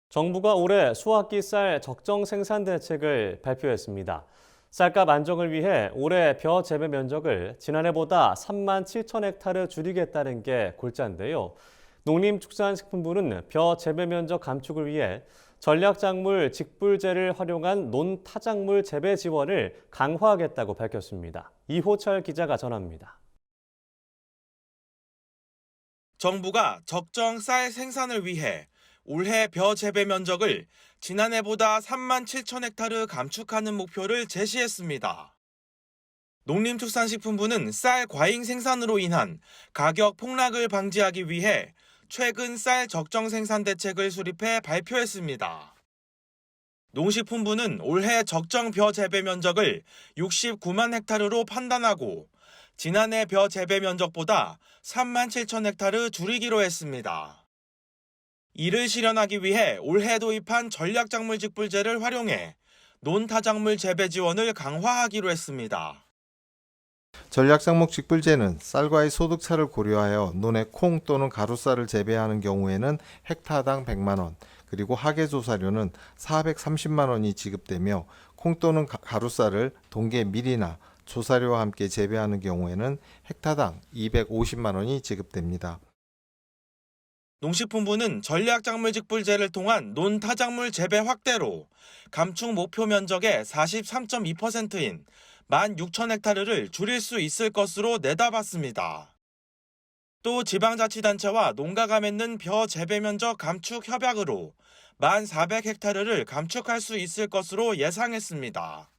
정부가 올해 수확기 쌀 적정 생산 대책을 발표했습니다. 쌀값 안정을 위해 올해 벼 재배 면적을 지난해보다 3만 7천 헥타르 줄이겠다는 게 골자인데요. 농림축산식품부는 벼 재배 면적 감축을 위해 전략작물 직불제를 활용한 논타작물 재배 지원을 강화하겠다고 밝혔습니다. 이호철 기자가 전합니다. 정부가 적정 쌀 생산을 위해 올해 벼 재배 면적을 지난해보다 3만 7천 헥타르 감축하는 목표를 제시했습니다. 농림축산식품부는 쌀 과잉 생산으로 인한 가격 폭락을 방지하기 위해 최근 쌀 적정 생산 대책을 수립해 발표했습니다. 농식품부는 올해 적정 벼 재배 면적을 69만 헥타르로 판단하고 지난해 벼 재배 면적보다 3만 7천 헥타르 줄이기로 했습니다. 이를 실현하기 위해 올해 도입한 전략작물 직불제를 활용해 논타작물 재배 지원을 강화하기로 했습니다. 전략작물 직불제는 쌀과의 소득차를 고려하여 논에 콩 또는 가루쌀을 재배하는 경우에는 헥타당 100만 원, 그리고 하계조사료는 430만 원이 지급되며 콩 또는 가루쌀을 동계 밀이나 조사료와 함께 재배하는 경우에는 헥타당 250만 원이 지급됩니다. 농식품부는 전략작물 직불제를 통한 논타작물 재배 확대로 감축 목표 면적의 43.2%인 16,000헥타르를 줄일 수 있을 것으로 내다봤습니다. 또 지방자치단체와 농가가 맺는 벼 재배 면적 감축 협약으로 1,400헥타르를 감축할 수 있을 것으로 예상했습니다.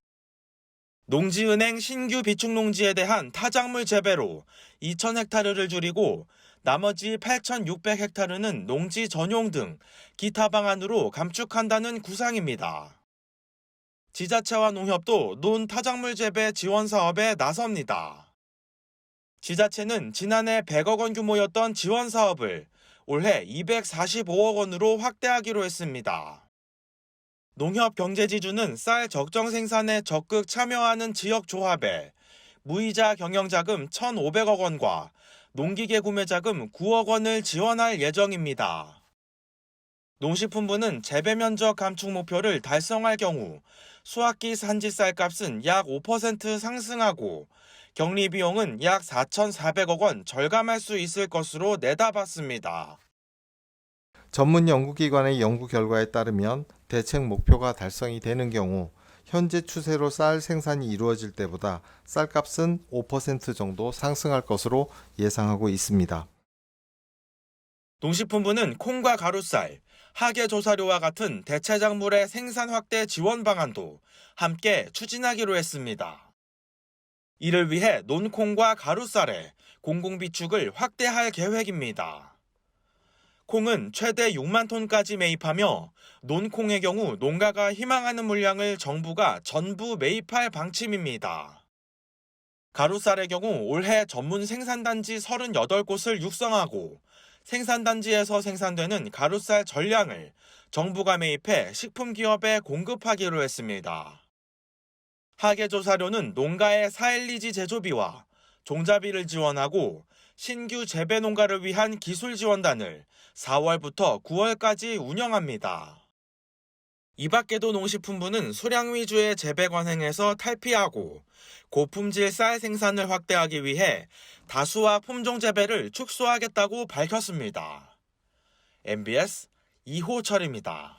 농지은행 신규 비축농지에 대한 타작물 재배로 2,000헥타르를 줄이고 나머지 8,600헥타르는 농지 전용 등 기타 방안으로 감축한다는 구상입니다. 지자체와 농협도 논타작물 재배 지원 사업에 나섭니다. 지자체는 지난해 100억 원 규모였던 지원 사업을 올해 245억 원으로 확대하기로 했습니다. 농협경제지주는 쌀 적정 생산에 적극 참여하는 지역조합에 무이자 경영자금 1,500억 원과 농기계 구매자금 9억 원을 지원할 예정입니다. 농식품부는 재배 면적 감축 목표를 달성할 경우 수확기 산지 쌀값은 약 5% 상승하고 격리 비용은 약 4,400억 원 절감할 수 있을 것으로 내다봤습니다. 전문 연구기관의 연구 결과에 따르면 대책 목표가 달성이 되는 경우 현재 추세로 쌀 생산이 이루어질 때보다 쌀값은 5% 정도 상승할 것으로 예상하고 있습니다. 농식품부는 콩과 가루쌀, 하계조사료와 같은 대체작물의 생산 확대 지원 방안도 함께 추진하기로 했습니다. 이를 위해 논콩과 가루쌀의 공공비축을 확대할 계획입니다. 콩은 최대 6만 톤까지 매입하며 논콩의 경우 농가가 희망하는 물량을 정부가 전부 매입할 방침입니다. 가루쌀의 경우 올해 전문 생산단지 38곳을 육성하고 생산단지에서 생산되는 가루쌀 전량을 정부가 매입해 식품기업에 공급하기로 했습니다. 하계조사료는 농가의 사일리지 제조비와 종자비를 지원하고 신규 재배 농가를 위한 기술 지원단을 4월부터 9월까지 운영합니다. 이 밖에도 농식품부는 수량 위주의 재배 관행에서 탈피하고 고품질 쌀 생산을 확대하기 위해 다수와 품종 재배를 축소하겠다고 밝혔습니다. MBS 이호철입니다.